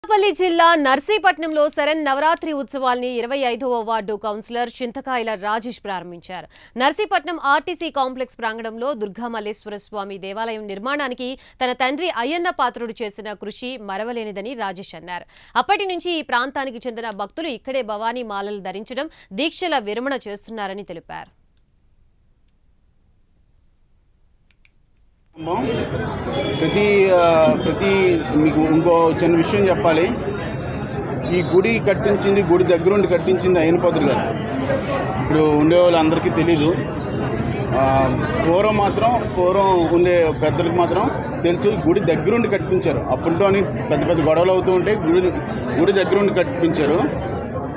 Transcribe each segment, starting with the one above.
అనకాపల్లి జిల్లా నర్సీపట్నంలో Sharan Navratri ఉత్సవాల్ని 25వ ward councillor చింతకాయల రాజేష్ ప్రారంభించారు. Narsipatnam RTC complex ప్రాంగణంలో దుర్గామల్లేశ్వర స్వామి దేవాలయం నిర్మాణానికి తన తండ్రి అయ్యన్న పాత్రుడు చేసిన కృషి మరవలేనిదని రాజేష్ అన్నారు. అప్పటి నుంచి ఈ ప్రాంతానికి చెందిన భక్తులు ఇక్కడే భవానీ మాలలు ధరించడం, దీక్షల విరమణ చేస్తున్నారని తెలిపారు. ప్రతి మీకు ఇంకో చిన్న విషయం చెప్పాలి. ఈ గుడి కట్టించింది, గుడి దగ్గరుండి కట్టించింది అయ్యనపాత్రుడు గారు. ఇప్పుడు ఉండేవాళ్ళు అందరికీ తెలీదు. పూర్వం ఉండే పెద్దలకు మాత్రం తెలుసు. గుడి దగ్గరుండి కట్టించారు. అప్పట్లోని పెద్ద పెద్ద గొడవలు అవుతూ ఉంటే గుడి దగ్గరుండి కట్టించారు.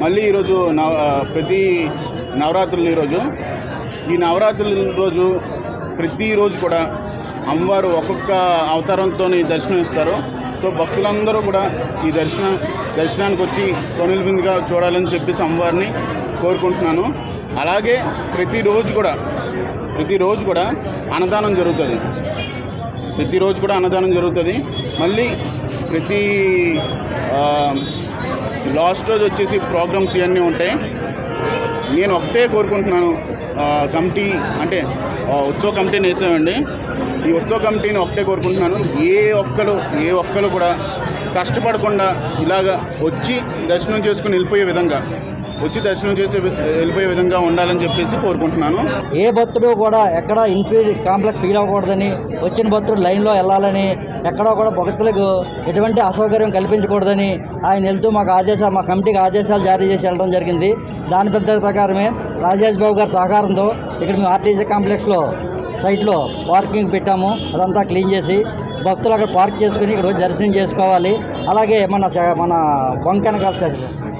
మళ్ళీ ఈరోజు ప్రతి నవరాత్రులు ఈ నవరాత్రుల రోజు ప్రతిరోజు కూడా అమ్మవారు ఒక్కొక్క అవతారంతో దర్శనం ఇస్తారు. సో భక్తులందరూ కూడా ఈ దర్శనానికి వచ్చి కనుల విందుగా చూడాలని చెప్పేసి అమ్మవారిని కోరుకుంటున్నాను. అలాగే ప్రతిరోజు కూడా అన్నదానం జరుగుతుంది. మళ్ళీ ప్రతి లాస్ట్ రోజు వచ్చేసి ప్రోగ్రామ్స్ ఇవన్నీ ఉంటాయి. నేను ఒకటే కోరుకుంటున్నాను, కమిటీ అంటే ఉత్సవ కమిటీని వేసామండి. ఈ ఉత్సవ కమిటీని ఒకటే కోరుకుంటున్నాను, ఏ ఒక్కరు కూడా కష్టపడకుండా ఇలాగా వచ్చి దర్శనం చేసుకుని వెళ్ళిపోయే విధంగా ఉండాలని చెప్పేసి కోరుకుంటున్నాను. ఏ భక్తుడు కూడా ఎక్కడ ఇన్ఫీరియర్ కాంప్లెక్స్ ఫీల్ అవ్వకూడదని, వచ్చిన భక్తుడు లైన్లో వెళ్ళాలని, ఎక్కడో కూడా భక్తులకు ఎటువంటి అసౌకర్యం కల్పించకూడదని ఆయన వెళ్తూ మా కమిటీకి ఆదేశాలు జారీ చేసి వెళ్ళడం జరిగింది. దాని పద్ధతి ప్రకారమే రాజేష్ బాబు గారి సహకారంతో ఇక్కడ మేము ఆర్టీసీ కాంప్లెక్స్లో సైట్లో పార్కింగ్ పెట్టాము. అదంతా క్లీన్ చేసి భక్తులు అక్కడ పార్క్ చేసుకుని ఇక్కడ దర్శనం చేసుకోవాలి. అలాగే మన బంకెనకాల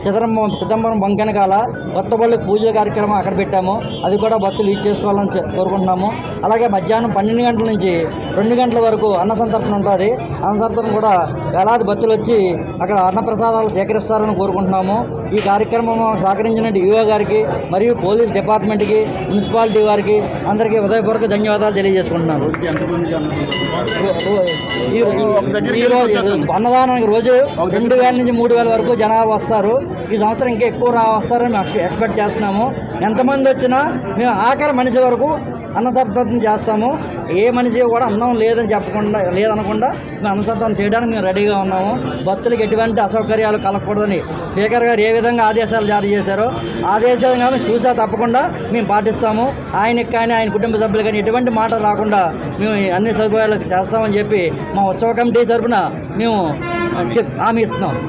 చిదంబరం బంకెనకాల కొత్త బళ్ళు పూజల కార్యక్రమం అక్కడ పెట్టాము. అది కూడా భక్తులు యూజ్ చేసుకోవాలని కోరుకుంటున్నాము. అలాగే మధ్యాహ్నం 12 గంటల నుంచి 2 గంటల వరకు అన్న సంతర్పణ ఉంటుంది. అన్న సంతర్పణ కూడా వేలాది భక్తులు వచ్చి అక్కడ అన్నప్రసాదాలు సేకరిస్తారని కోరుకుంటున్నాము. ఈ కార్యక్రమం సహకరించిన ఈఓ గారికి మరియు పోలీస్ డిపార్ట్మెంట్కి, మున్సిపాలిటీ వారికి అందరికీ హృదయపూర్వక ధన్యవాదాలు తెలియజేసుకుంటున్నాను. అన్నదానానికి రోజు 2000 నుంచి 3000 వరకు జనాలు వస్తారు. ఈ సంవత్సరం ఇంకా ఎక్కువ వస్తారని మేము ఎక్స్పెక్ట్ చేస్తున్నాము. ఎంతమంది వచ్చినా మేము ఆఖరి మనిషి వరకు అన్నసంతర్పణ చేస్తాము. ఏ మనిషి కూడా అన్నం లేదనకుండా మేము అన్నసంతర్పణ చేయడానికి మేము రెడీగా ఉన్నాము. భక్తులకు ఎటువంటి అసౌకర్యాలు కలగకూడదని స్పీకర్ గారు ఏ విధంగా ఆదేశాలు జారీ చేశారో ఆదేశాలు కానీ చూసా తప్పకుండా మేము పాటిస్తాము. ఆయనకి కానీ ఆయన కుటుంబ సభ్యులు కానీ ఎటువంటి మాట రాకుండా మేము అన్ని సదుపాయాలు చేస్తామని చెప్పి మా ఉత్సవ కమిటీ తరఫున మేము హామీ ఇస్తున్నాం.